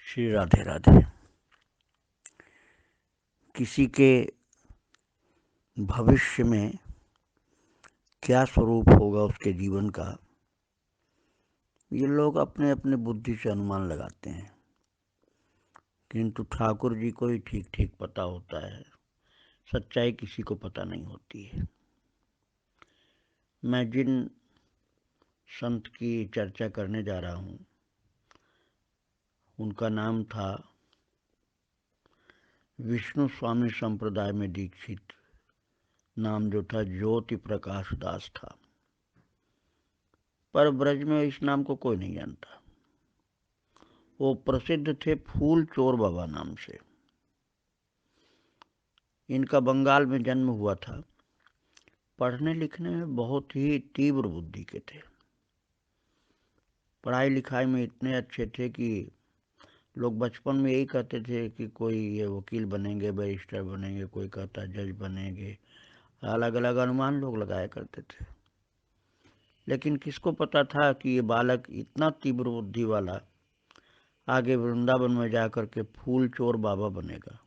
श्री राधे राधे। किसी के भविष्य में क्या स्वरूप होगा उसके जीवन का, ये लोग अपने अपने बुद्धि से अनुमान लगाते हैं, किंतु ठाकुर जी को ही ठीक ठीक पता होता है। सच्चाई किसी को पता नहीं होती है। मैं जिन संत की चर्चा करने जा रहा हूँ उनका नाम था विष्णु स्वामी संप्रदाय में दीक्षित। नाम जो था ज्योति प्रकाश दास था, पर ब्रज में इस नाम को कोई नहीं जानता। वो प्रसिद्ध थे फूल चोर बाबा नाम से। इनका बंगाल में जन्म हुआ था। पढ़ने लिखने में बहुत ही तीव्र बुद्धि के थे। पढ़ाई लिखाई में इतने अच्छे थे कि लोग बचपन में यही कहते थे कि कोई ये वकील बनेंगे, बैरिस्टर बनेंगे, कोई कहता जज बनेंगे। अलग अलग अनुमान लोग लगाया करते थे, लेकिन किसको पता था कि ये बालक इतना तीव्र बुद्धि वाला आगे वृंदावन में जाकर के फूल चोर बाबा बनेगा।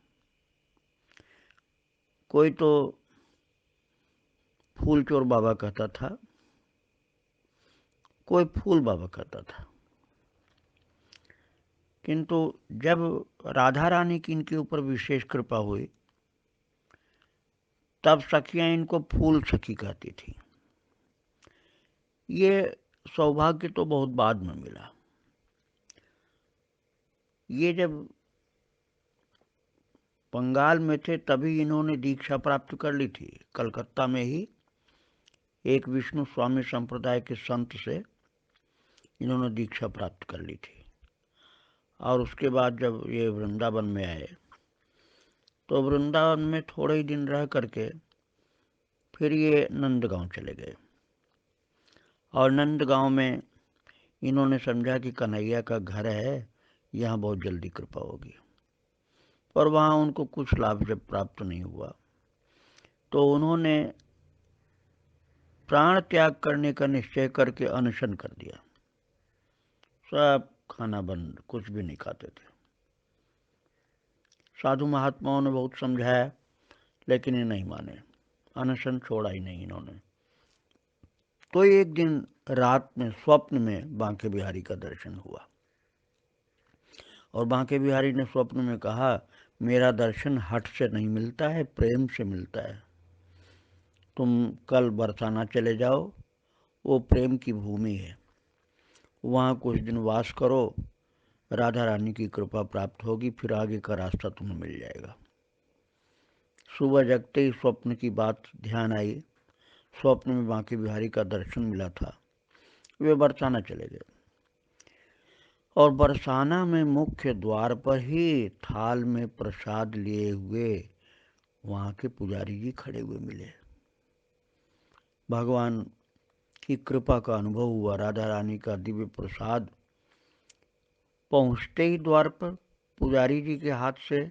कोई तो फूल चोर बाबा कहता था, कोई फूल बाबा कहता था। किंतु जब राधा रानी की इनके ऊपर विशेष कृपा हुई, तब सखियां इनको फूल सखी कहती थी। ये सौभाग्य तो बहुत बाद में मिला। ये जब बंगाल में थे तभी इन्होंने दीक्षा प्राप्त कर ली थी। कलकत्ता में ही एक विष्णु स्वामी संप्रदाय के संत से इन्होंने दीक्षा प्राप्त कर ली थी। और उसके बाद जब ये वृंदावन में आए तो वृंदावन में थोड़े ही दिन रह करके फिर ये नंदगांव चले गए। और नंदगांव में इन्होंने समझा कि कन्हैया का घर है, यहाँ बहुत जल्दी कृपा होगी। पर वहाँ उनको कुछ लाभ जब प्राप्त नहीं हुआ तो उन्होंने प्राण त्याग करने का निश्चय करके अनशन कर दिया। सब खाना बंद, कुछ भी नहीं खाते थे। साधु महात्माओं ने बहुत समझाया, लेकिन ये नहीं माने। अनशन छोड़ा ही नहीं इन्होंने। तो एक दिन रात में स्वप्न में बांके बिहारी का दर्शन हुआ और बांके बिहारी ने स्वप्न में कहा, मेरा दर्शन हठ से नहीं मिलता है, प्रेम से मिलता है। तुम कल बरसाना चले जाओ, वो प्रेम की भूमि है, वहाँ कुछ दिन वास करो, राधा रानी की कृपा प्राप्त होगी, फिर आगे का रास्ता तुम्हें मिल जाएगा। सुबह जगते ही स्वप्न की बात ध्यान आई। स्वप्न में बांके बिहारी का दर्शन मिला था। वे बरसाना चले गए और बरसाना में मुख्य द्वार पर ही थाल में प्रसाद लिए हुए वहाँ के पुजारी जी खड़े हुए मिले। भगवान की कृपा का अनुभव हुआ। राधा रानी का दिव्य प्रसाद पहुँचते ही द्वार पर पुजारी जी के हाथ से,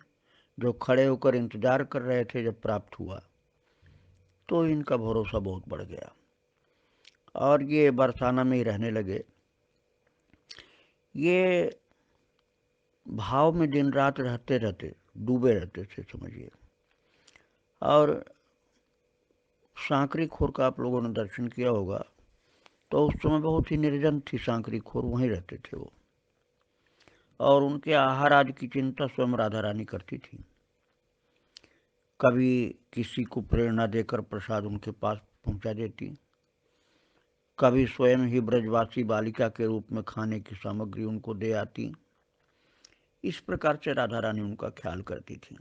जो खड़े होकर इंतजार कर रहे थे, जब प्राप्त हुआ तो इनका भरोसा बहुत बढ़ गया और ये बरसाना में ही रहने लगे। ये भाव में दिन रात रहते रहते डूबे रहते थे, समझिए। और सांकरी खोर का आप लोगों ने दर्शन किया होगा, तो उस समय बहुत ही निर्जन थी सांकरी खोर, वहीं रहते थे वो। और उनके आहार आदि की चिंता स्वयं राधा रानी करती थी। कभी किसी को प्रेरणा देकर प्रसाद उनके पास पहुंचा देती, कभी स्वयं ही ब्रजवासी बालिका के रूप में खाने की सामग्री उनको दे आती। इस प्रकार से राधा रानी उनका ख्याल करती थी।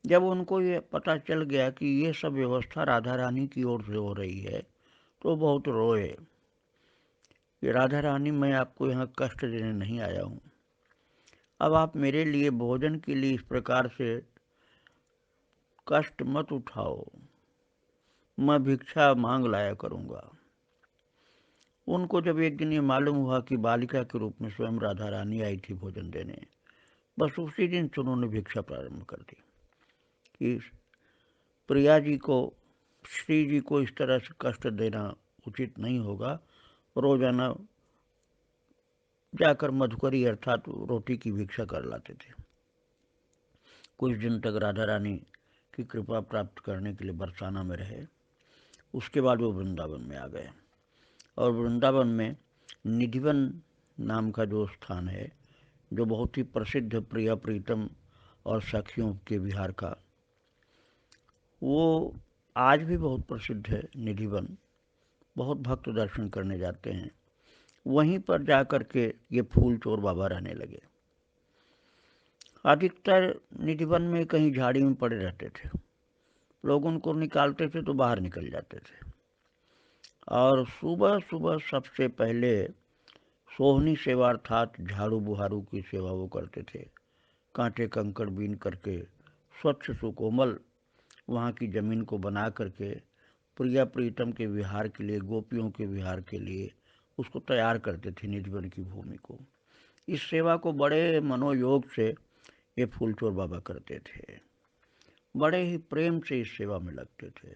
जब उनको ये पता चल गया कि ये सब व्यवस्था राधा रानी की ओर से हो रही है, तो बहुत रोए कि राधा रानी, मैं आपको यहाँ कष्ट देने नहीं आया हूँ। अब आप मेरे लिए भोजन के लिए इस प्रकार से कष्ट मत उठाओ, मैं भिक्षा मांग लाया करूँगा। उनको जब एक दिन ये मालूम हुआ कि बालिका के रूप में स्वयं राधा रानी आई थी भोजन देने, बस उसी दिन से उन्होंने भिक्षा प्रारंभ कर दी कि प्रिया जी को, श्री जी को इस तरह से कष्ट देना उचित नहीं होगा। रोजाना जाकर मधुकरी अर्थात रोटी की भिक्षा कर लाते थे। कुछ दिन तक राधा रानी की कृपा प्राप्त करने के लिए बरसाना में रहे। उसके बाद वो वृंदावन में आ गए और वृंदावन में निधिवन नाम का जो स्थान है, जो बहुत ही प्रसिद्ध प्रिया प्रीतम और सखियों के विहार का, वो आज भी बहुत प्रसिद्ध है। निधिवन बहुत भक्त दर्शन करने जाते हैं। वहीं पर जाकर के ये फूल चोर बाबा रहने लगे। अधिकतर निधिवन में कहीं झाड़ी में पड़े रहते थे। लोग उनको निकालते थे तो बाहर निकल जाते थे। और सुबह सुबह सबसे पहले सोहनी सेवा अर्थात झाड़ू बुहारू की सेवा वो करते थे। कांटे कंकड़ बीन करके स्वच्छ सुकोमल वहाँ की जमीन को बना करके प्रिया प्रीतम के विहार के लिए, गोपियों के विहार के लिए उसको तैयार करते थे, निजवन की भूमि को। इस सेवा को बड़े मनोयोग से ये फूलचोर बाबा करते थे, बड़े ही प्रेम से इस सेवा में लगते थे।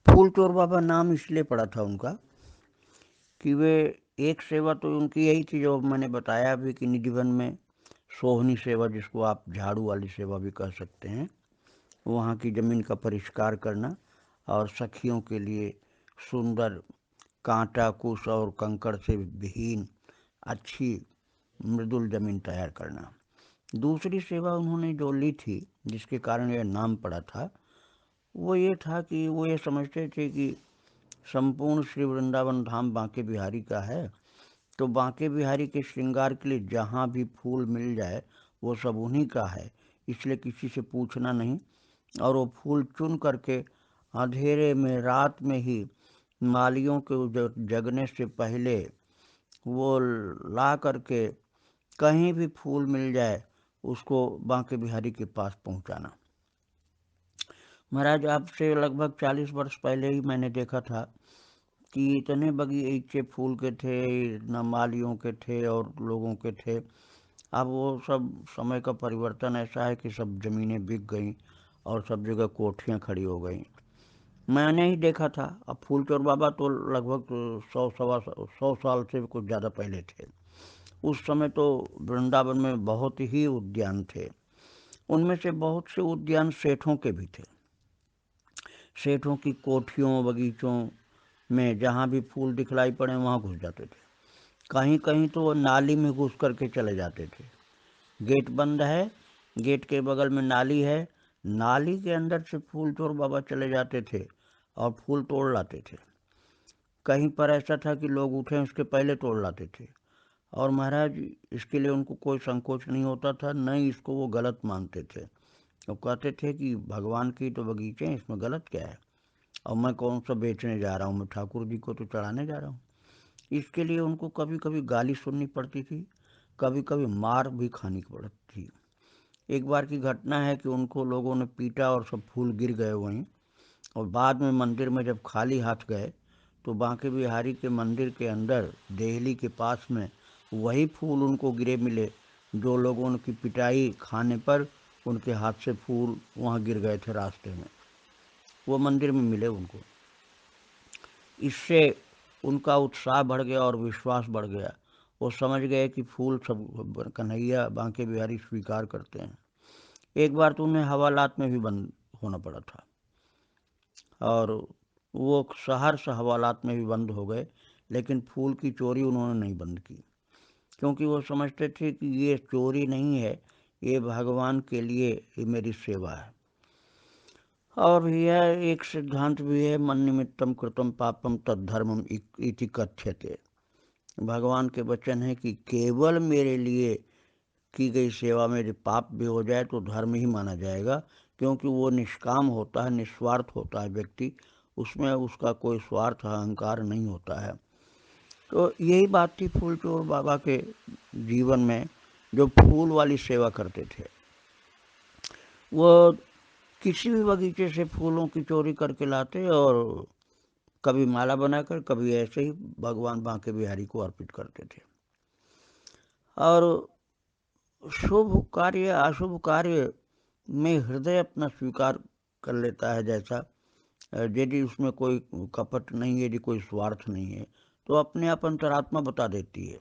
फूलचोर बाबा नाम इसलिए पड़ा था उनका कि वे, एक सेवा तो उनकी यही थी जो मैंने बताया भी कि निधिवन में सोहनी सेवा, जिसको आप झाड़ू वाली सेवा भी कह सकते हैं, वहाँ की ज़मीन का परिष्कार करना और सखियों के लिए सुंदर कांटा कुश और कंकड़ से विहीन अच्छी मृदुल ज़मीन तैयार करना। दूसरी सेवा उन्होंने जो ली थी, जिसके कारण यह नाम पड़ा था, वो ये था कि वो ये समझते थे कि संपूर्ण श्री वृंदावन धाम बांके बिहारी का है, तो बांके बिहारी के श्रृंगार के लिए जहाँ भी फूल मिल जाए वो सब उन्हीं का है, इसलिए किसी से पूछना नहीं। और वो फूल चुन करके अंधेरे में रात में ही मालियों के जगने से पहले वो ला करके कहीं भी फूल मिल जाए उसको बांके बिहारी के पास पहुंचाना। महाराज, आपसे लगभग 40 वर्ष पहले ही मैंने देखा था कि इतने बगीचे फूल के थे, न मालियों के थे और लोगों के थे। अब वो सब समय का परिवर्तन ऐसा है कि सब ज़मीनें बिक गई और सब जगह कोठियाँ खड़ी हो गई। मैंने ही देखा था। अब फूलचोर बाबा तो लगभग 100 साल से कुछ ज़्यादा पहले थे। उस समय तो वृंदावन में बहुत ही उद्यान थे। उनमें से बहुत से उद्यान सेठों के भी थे। सेठों की कोठियों बगीचों में जहाँ भी फूल दिखलाई पड़े वहाँ घुस जाते थे। कहीं कहीं तो वो नाली में घुस करके चले जाते थे। गेट बंद है, गेट के बगल में नाली है, नाली के अंदर से फूल चोर बाबा चले जाते थे और फूल तोड़ लाते थे। कहीं पर ऐसा था कि लोग उठे उसके पहले तोड़ लाते थे। और महाराज, इसके लिए उनको कोई संकोच नहीं होता था, न ही इसको वो गलत मानते थे। वो कहते थे कि भगवान की तो बगीचे हैं, इसमें गलत क्या है, और मैं कौन सा बेचने जा रहा हूँ, मैं ठाकुर जी को तो चढ़ाने जा रहा हूँ। इसके लिए उनको कभी कभी गाली सुननी पड़ती थी, कभी कभी मार भी खानी पड़ती थी। एक बार की घटना है कि उनको लोगों ने पीटा और सब फूल गिर गए वहीं। और बाद में मंदिर में जब खाली हाथ गए तो बांके बिहारी के मंदिर के अंदर देहली के पास में वही फूल उनको गिरे मिले जो लोगों की पिटाई खाने पर उनके हाथ से फूल वहाँ गिर गए थे रास्ते में, वो मंदिर में मिले उनको। इससे उनका उत्साह बढ़ गया और विश्वास बढ़ गया। वो समझ गए कि फूल सब कन्हैया बांके बिहारी स्वीकार करते हैं। एक बार तो उन्हें हवालात में भी बंद होना पड़ा था और वो शहर से हवालात में भी बंद हो गए, लेकिन फूल की चोरी उन्होंने नहीं बंद की, क्योंकि वो समझते थे कि ये चोरी नहीं है, ये भगवान के लिए ये मेरी सेवा है। और भैया, एक सिद्धांत भी है, मन निमित्तम कृतम पापम तद्धर्मम इति कथ्यते। भगवान के वचन है कि केवल मेरे लिए की गई सेवा में यदि पाप भी हो जाए तो धर्म ही माना जाएगा, क्योंकि वो निष्काम होता है, निस्वार्थ होता है व्यक्ति, उसमें उसका कोई स्वार्थ अहंकार नहीं होता है। तो यही बात थी फूलचोर बाबा के जीवन में, जो फूल वाली सेवा करते थे। वो किसी भी बगीचे से फूलों की चोरी करके लाते और कभी माला बनाकर, कभी ऐसे ही भगवान बांके बिहारी को अर्पित करते थे। और शुभ कार्य अशुभ कार्य में हृदय अपना स्वीकार कर लेता है, जैसा यदि उसमें कोई कपट नहीं है, यदि कोई स्वार्थ नहीं है, तो अपने आप अंतरात्मा बता देती है।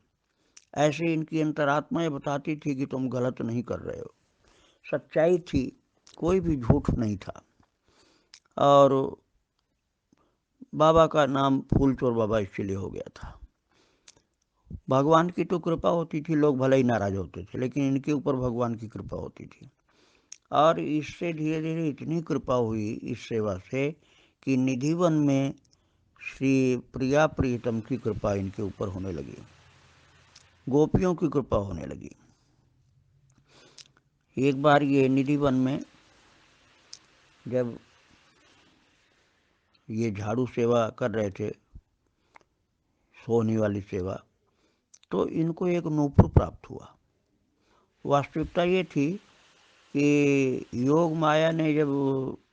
ऐसे इनकी अंतरात्मा ये बताती थी कि तुम गलत नहीं कर रहे हो। सच्चाई थी, कोई भी झूठ नहीं था। और बाबा का नाम फूलचोर बाबा इसलिए हो गया था। भगवान की तो कृपा होती थी, लोग भले ही नाराज होते थे, लेकिन इनके ऊपर भगवान की कृपा होती थी। और इससे धीरे धीरे इतनी कृपा हुई इस सेवा से कि निधिवन में श्री प्रिया प्रीतम की कृपा इनके ऊपर होने लगी, गोपियों की कृपा होने लगी। एक बार ये निधिवन में जब ये झाड़ू सेवा कर रहे थे, सोने वाली सेवा, तो इनको एक नूपुर प्राप्त हुआ। वास्तविकता ये थी कि योग माया ने जब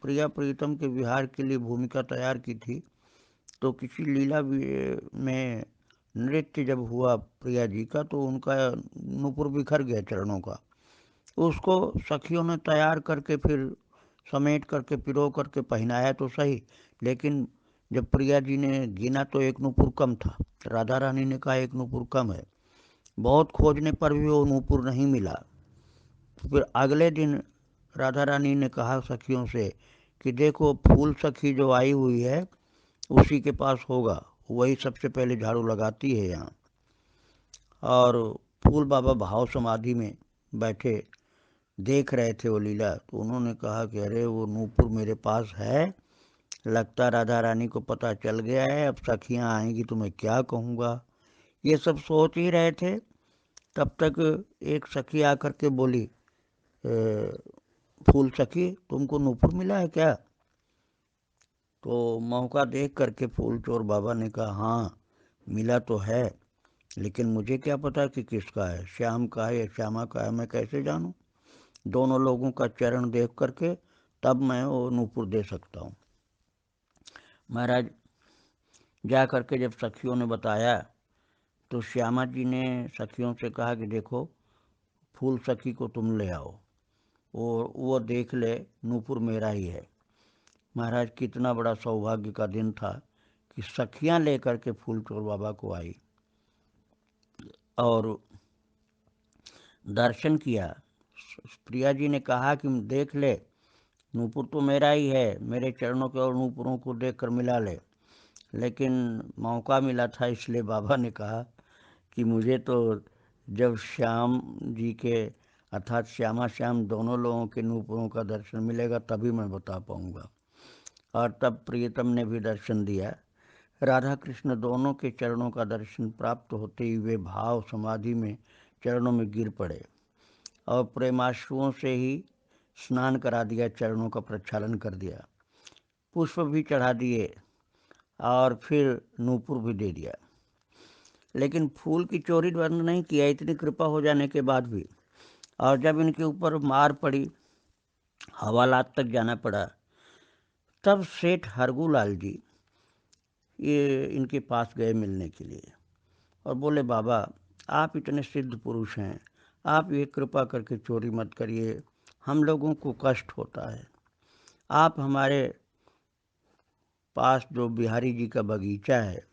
प्रिया प्रीतम के विहार के लिए भूमिका तैयार की थी, तो किसी लीला में नृत्य जब हुआ प्रिया जी का, तो उनका नूपुर बिखर गया चरणों का। उसको सखियों ने तैयार करके फिर समेट करके पिरो करके पहनाया तो सही, लेकिन जब प्रिया जी ने गिना तो एक नूपुर कम था। राधा रानी ने कहा एक नूपुर कम है। बहुत खोजने पर भी वो नूपुर नहीं मिला। फिर अगले दिन राधा रानी ने कहा सखियों से कि देखो फूल सखी जो आई हुई है उसी के पास होगा, वही सबसे पहले झाड़ू लगाती है यहाँ। और फूल बाबा भाव समाधि में बैठे देख रहे थे वो लीला, तो उन्होंने कहा कि अरे वो नूपुर मेरे पास है, लगता राधा रानी को पता चल गया है, अब सखियाँ आएंगी तो मैं क्या कहूँगा। ये सब सोच ही रहे थे, तब तक एक सखी आकर के बोली, फूल सखी तुमको नूपुर मिला है क्या? तो मौका देख करके फूल चोर बाबा ने कहा हाँ मिला तो है, लेकिन मुझे क्या पता कि किसका है, श्याम का है या श्यामा का है, मैं कैसे जानूं? दोनों लोगों का चरण देख करके तब मैं वो नूपुर दे सकता हूँ। महाराज जा करके जब सखियों ने बताया तो श्यामा जी ने सखियों से कहा कि देखो फूल सखी को तुम ले आओ, वो देख ले नूपुर मेरा ही है। महाराज कितना बड़ा सौभाग्य का दिन था कि सखियां लेकर के फूल चोर बाबा को आई और दर्शन किया। प्रिया जी ने कहा कि देख ले नूपुर तो मेरा ही है, मेरे चरणों के और नूपुरों को देख कर मिला ले। लेकिन मौका मिला था इसलिए बाबा ने कहा कि मुझे तो जब श्याम जी के अर्थात श्यामा श्याम दोनों लोगों के नूपुरों का दर्शन मिलेगा तभी मैं बता पाऊंगा। और तब प्रियतम ने भी दर्शन दिया। राधा कृष्ण दोनों के चरणों का दर्शन प्राप्त होते ही वे भाव समाधि में चरणों में गिर पड़े और प्रेमाश्रुओं से ही स्नान करा दिया, चरणों का प्रक्षालन कर दिया, पुष्प भी चढ़ा दिए और फिर नूपुर भी दे दिया। लेकिन फूल की चोरी बंद नहीं किया इतनी कृपा हो जाने के बाद भी। और जब इनके ऊपर मार पड़ी, हवालात तक जाना पड़ा, तब सेठ हरगूलाल जी ये इनके पास गए मिलने के लिए और बोले बाबा आप इतने सिद्ध पुरुष हैं, आप ये कृपा करके चोरी मत करिए, हम लोगों को कष्ट होता है। आप हमारे पास जो बिहारी जी का बगीचा है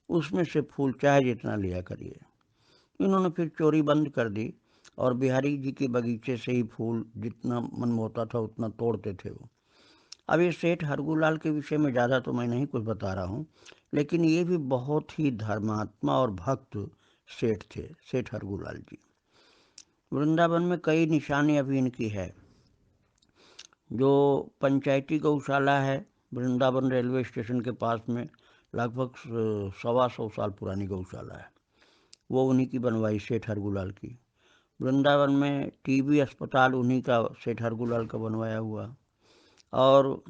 उसमें से फूल चाहे जितना लिया करिए। इन्होंने फिर चोरी बंद कर दी और बिहारी जी के बगीचे से ही फूल जितना मन होता था उतना तोड़ते थे वो। अब ये सेठ हरगूलाल के विषय में ज़्यादा तो मैं नहीं कुछ बता रहा हूँ, लेकिन ये भी बहुत ही धर्मात्मा और भक्त सेठ थे, सेठ हरगूलाल जी। वृंदावन में कई निशानी अभी इनकी है। जो पंचायती गौशाला है वृंदावन रेलवे स्टेशन के पास में, लगभग 125 साल पुरानी गौशाला है, वो उन्हीं की बनवाई सेठ हरगूलाल की। वृंदावन में टीबी अस्पताल उन्हीं का सेठ हरगूलाल का बनवाया हुआ। और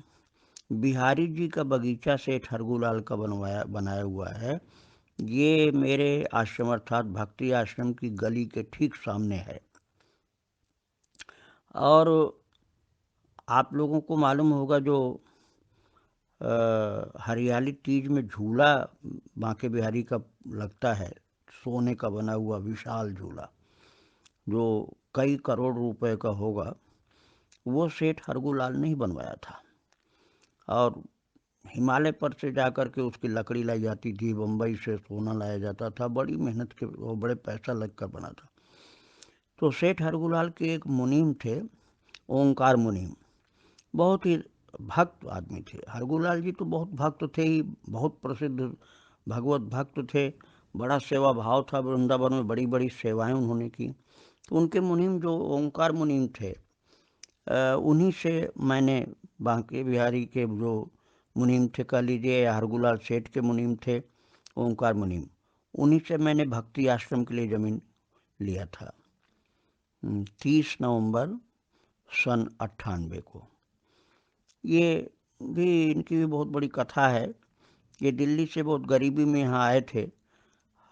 बिहारी जी का बगीचा सेठ हरगूलाल का बनाया हुआ है। ये मेरे आश्रम अर्थात भक्ति आश्रम की गली के ठीक सामने है। और आप लोगों को मालूम होगा जो हरियाली तीज में झूला बांके बिहारी का लगता है, सोने का बना हुआ विशाल झूला जो कई करोड़ रुपए का होगा, वो सेठ हरगूलाल ने ही बनवाया था। और हिमालय पर से जा कर के उसकी लकड़ी लाई जाती थी, बम्बई से सोना लाया जाता था, बड़ी मेहनत के वो बड़े पैसा लगकर बना था। तो सेठ हरगुलाल के एक मुनीम थे, ओंकार मुनीम, बहुत ही भक्त आदमी थे। हरगुलाल जी तो बहुत भक्त थे ही, बहुत प्रसिद्ध भगवत भक्त थे। बड़ा सेवा भाव था, वृंदावन में बड़ी बड़ी सेवाएं उन्होंने की। तो उनके मुनीम जो ओंकार मुनीम थे, उन्हीं से मैंने, बांके बिहारी के जो मुनीम थे कह लीजिए, या हरगुलाल सेठ के मुनीम थे ओंकार मुनीम, उन्हीं से मैंने भक्ति आश्रम के लिए ज़मीन लिया था 30 नवंबर सन 98 को। ये भी इनकी भी बहुत बड़ी कथा है। ये दिल्ली से बहुत गरीबी में यहाँ आए थे।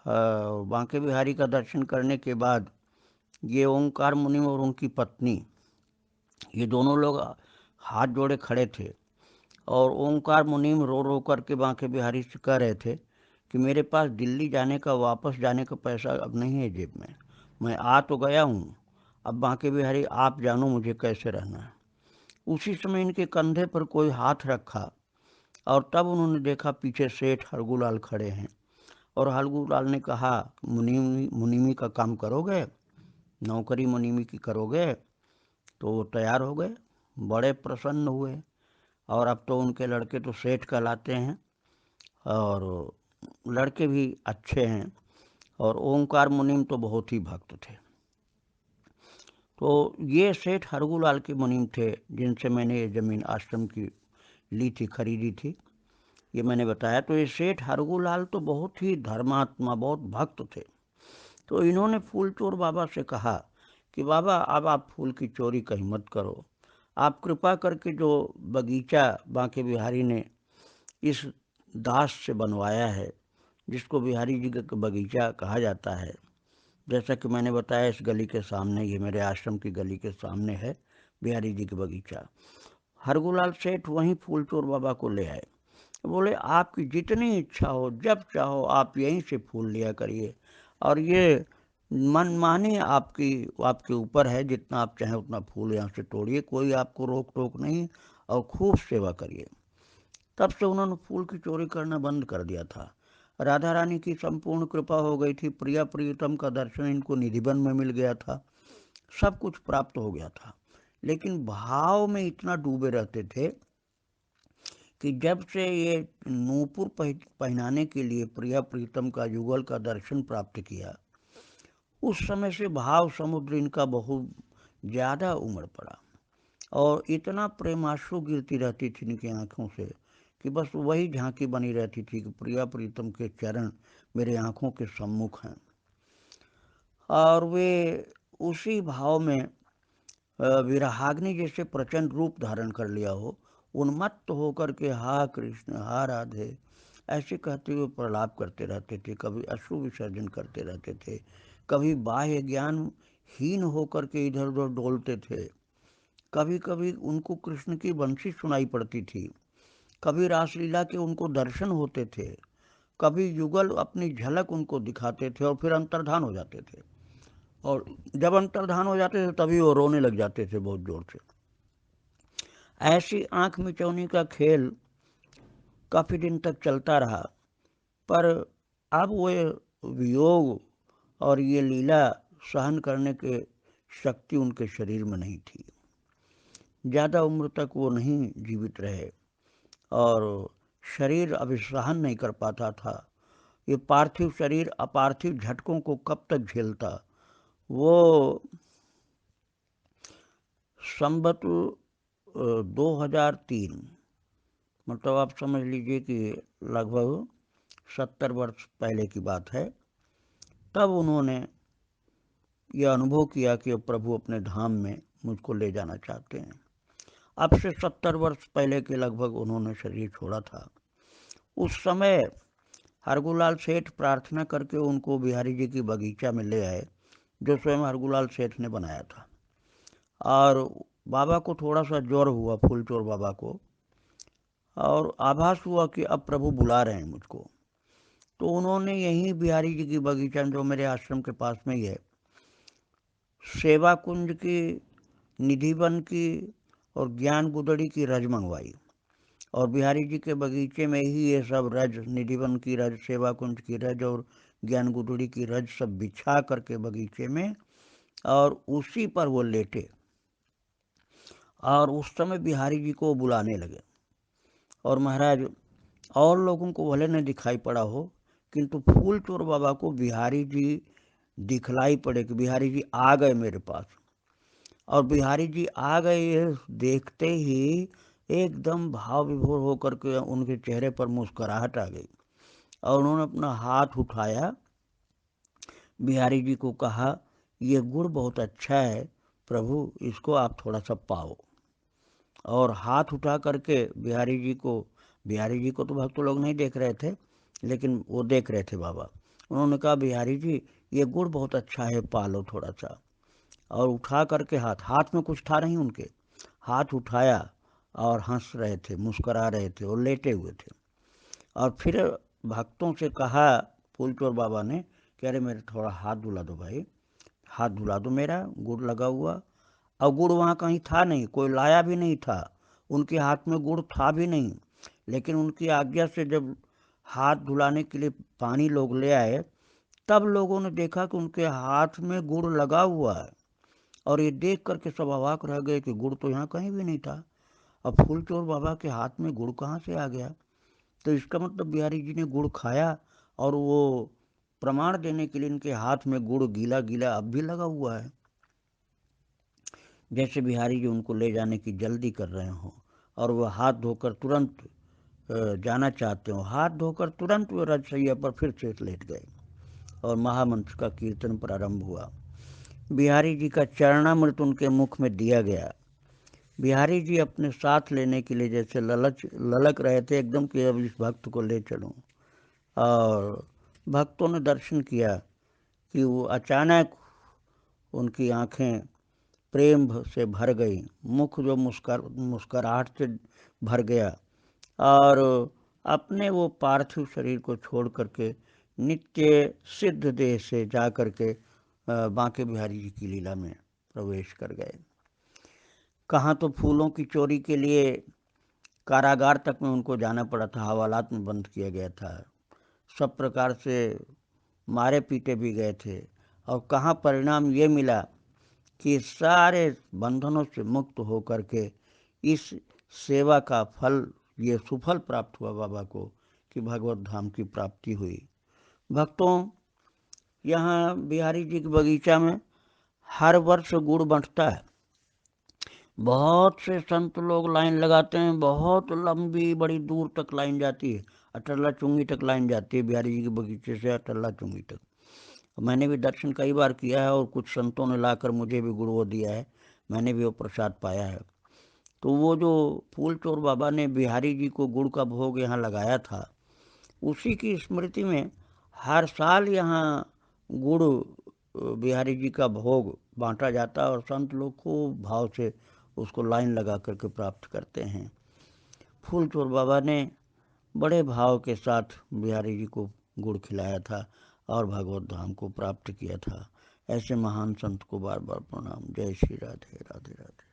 बांके बिहारी का दर्शन करने के बाद ये ओंकार मुनि और उनकी पत्नी, ये दोनों लोग हाथ जोड़े खड़े थे, और ओंकार मुनीम रो रो करके बांके बिहारी से कह रहे थे कि मेरे पास दिल्ली जाने का, वापस जाने का पैसा अब नहीं है जेब में, मैं आ तो गया हूँ, अब बांके बिहारी आप जानो मुझे कैसे रहना है। उसी समय इनके कंधे पर कोई हाथ रखा, और तब उन्होंने देखा पीछे सेठ हरगुलाल खड़े हैं, और हरगुलाल ने कहा, मुनीमी का काम करोगे, नौकरी मुनीमी की करोगे? तो वो तैयार हो गए, बड़े प्रसन्न हुए, और अब तो उनके लड़के तो सेठ कहलाते हैं, और लड़के भी अच्छे हैं, और ओंकार मुनीम तो बहुत ही भक्त थे। तो ये सेठ हरगुलाल के मुनीम थे जिनसे मैंने ये ज़मीन आश्रम की ली थी, खरीदी थी, ये मैंने बताया। तो ये सेठ हरगुलाल तो बहुत ही धर्मात्मा, बहुत भक्त थे। तो इन्होंने फूल चोर बाबा से कहा कि बाबा अब आप फूल की चोरी कहीं मत करो, आप कृपा करके जो बगीचा बांके बिहारी ने इस दास से बनवाया है, जिसको बिहारी जी का बगीचा कहा जाता है, जैसा कि मैंने बताया इस गली के सामने, ये मेरे आश्रम की गली के सामने है बिहारी जी का बगीचा। हरगुलाल सेठ वहीं फूल चोर बाबा को ले आए, बोले आपकी जितनी इच्छा हो, जब चाहो आप यहीं से फूल लिया करिए, और ये मनमानी आपकी, आपके ऊपर है, जितना आप चाहें उतना फूल यहाँ से तोड़िए, कोई आपको रोक टोक नहीं, और खूब सेवा करिए। तब से उन्होंने फूल की चोरी करना बंद कर दिया था। राधा रानी की संपूर्ण कृपा हो गई थी, प्रिया प्रियतम का दर्शन इनको निधिवन में मिल गया था, सब कुछ प्राप्त हो गया था। लेकिन भाव में इतना डूबे रहते थे कि जब से ये नूपुर पहनाने के लिए प्रिया प्रीतम का युगल का दर्शन प्राप्त किया, उस समय से भाव समुद्र इनका बहुत ज़्यादा उमड़ पड़ा, और इतना प्रेमाश्रु गिरती रहती थी इनकी आंखों से कि बस वही झांकी बनी रहती थी कि प्रिया प्रीतम के चरण मेरे आंखों के सम्मुख हैं। और वे उसी भाव में विरहाग्नि जैसे प्रचंड रूप धारण कर लिया हो, उन्मत्त होकर के हा कृष्ण हा राधे ऐसे कहते हुए प्रलाप करते रहते थे, कभी अश्रु विसर्जन करते रहते थे, कभी बाह्य ज्ञान हीन होकर के इधर उधर डोलते थे, कभी कभी उनको कृष्ण की बंसी सुनाई पड़ती थी, कभी रासलीला के उनको दर्शन होते थे, कभी युगल अपनी झलक उनको दिखाते थे, और फिर अंतर्धान हो जाते थे, और जब अंतर्धान हो जाते थे तभी वो रोने लग जाते थे बहुत जोर से। ऐसी आंख मिचौनी का खेल काफ़ी दिन तक चलता रहा, पर अब वो वियोग और ये लीला सहन करने के शक्ति उनके शरीर में नहीं थी, ज़्यादा उम्र तक वो नहीं जीवित रहे, और शरीर अभी सहन नहीं कर पाता था। ये पार्थिव शरीर अपार्थिव झटकों को कब तक झेलता। वो संवत 2003, मतलब आप समझ लीजिए कि लगभग 70 वर्ष पहले की बात है, तब उन्होंने यह अनुभव किया कि प्रभु अपने धाम में मुझको ले जाना चाहते हैं। अब से 70 वर्ष पहले के लगभग उन्होंने शरीर छोड़ा था। उस समय हरगुलाल सेठ प्रार्थना करके उनको बिहारी जी की बगीचा में ले आए, जो स्वयं हरगुलाल सेठ ने बनाया था। और बाबा को थोड़ा सा ज्वर हुआ, फूलचोर बाबा को, और आभास हुआ कि अब प्रभु बुला रहे हैं मुझको। तो उन्होंने यहीं बिहारी जी की बगीचा, जो मेरे आश्रम के पास में ही है, सेवा कुंज की, निधिवन की और ज्ञान गुदड़ी की रज मंगवाई, और बिहारी जी के बगीचे में ही ये सब रज, निधिवन की रज, सेवा कुंज की रज और ज्ञान गुठड़ी की रज सब बिछा करके बगीचे में, और उसी पर वो लेटे। और उस समय बिहारी जी को बुलाने लगे। और महाराज और लोगों को भले न दिखाई पड़ा हो, किंतु फूल चोर बाबा को बिहारी जी दिखलाई पड़े कि बिहारी जी आ गए मेरे पास। और बिहारी जी आ गए, देखते ही एकदम भाव विभोर होकर के उनके चेहरे पर मुस्कुराहट आ गई। और उन्होंने अपना हाथ उठाया, बिहारी जी को कहा, ये गुड़ बहुत अच्छा है प्रभु, इसको आप थोड़ा सा पाओ। और हाथ उठा करके बिहारी जी को तो भक्त लोग नहीं देख रहे थे, लेकिन वो देख रहे थे बाबा। उन्होंने कहा, बिहारी जी ये गुड़ बहुत अच्छा है, पा लो थोड़ा सा। और उठा करके हाथ में कुछ था नहीं उनके, हाथ उठाया और हंस रहे थे, मुस्करा रहे थे और लेटे हुए थे। और फिर भक्तों से कहा फूलचोर बाबा ने कि अरे मेरे थोड़ा हाथ धुला दो भाई, हाथ धुला दो मेरा, गुड़ लगा हुआ। और गुड़ वहाँ कहीं था नहीं, कोई लाया भी नहीं था, उनके हाथ में गुड़ था भी नहीं। लेकिन उनकी आज्ञा से जब हाथ धुलाने के लिए पानी लोग ले आए, तब लोगों ने देखा कि उनके हाथ में गुड़ लगा हुआ है। और ये देख करके सब अवाक रह गए कि गुड़ तो यहाँ कहीं भी नहीं था। अब फूलचोर बाबा के हाथ में गुड़ कहाँ से आ गया? तो इसका मतलब बिहारी जी ने गुड़ खाया, और वो प्रमाण देने के लिए इनके हाथ में गुड़ गीला गीला अब भी लगा हुआ है, जैसे बिहारी जी उनको ले जाने की जल्दी कर रहे हों। और वह हाथ धोकर तुरंत जाना चाहते हो, हाथ धोकर तुरंत वो रजसैया पर फिर से लेट गए। और महामंत्र का कीर्तन प्रारंभ हुआ। बिहारी जी का चरणामृत उनके मुख में दिया गया। बिहारी जी अपने साथ लेने के लिए जैसे ललक रहे थे एकदम कि अब इस भक्त को ले चलूं। और भक्तों ने दर्शन किया कि वो अचानक उनकी आंखें प्रेम से भर गई, मुख जो मुस्कुराहट से भर गया। और अपने वो पार्थिव शरीर को छोड़ करके नित्य सिद्ध देह से जा करके बांके बिहारी जी की लीला में प्रवेश कर गए। कहाँ तो फूलों की चोरी के लिए कारागार तक में उनको जाना पड़ा था, हवालात में बंद किया गया था, सब प्रकार से मारे पीटे भी गए थे। और कहाँ परिणाम ये मिला कि सारे बंधनों से मुक्त होकर के इस सेवा का फल, ये सुफल प्राप्त हुआ बाबा को कि भगवत धाम की प्राप्ति हुई। भक्तों, यहाँ बिहारी जी के बगीचा में हर वर्ष गुड़ बंटता है। बहुत से संत लोग लाइन लगाते हैं, बहुत लंबी बड़ी दूर तक लाइन जाती है, अटल्ला चुंगी तक लाइन जाती है, बिहारी जी के बगीचे से अटल्ला चुंगी तक। मैंने भी दर्शन कई बार किया है, और कुछ संतों ने लाकर मुझे भी गुड़ वो दिया है, मैंने भी वो प्रसाद पाया है। तो वो जो फूल चोर बाबा ने बिहारी जी को गुड़ का भोग यहाँ लगाया था, उसी की स्मृति में हर साल यहाँ गुड़ बिहारी जी का भोग बांटा जाता है, और संत लोग खूब भाव से उसको लाइन लगा करके प्राप्त करते हैं। फूल चोर बाबा ने बड़े भाव के साथ बिहारी जी को गुड़ खिलाया था और भगवत धाम को प्राप्त किया था। ऐसे महान संत को बार बार प्रणाम। जय श्री राधे राधे राधे।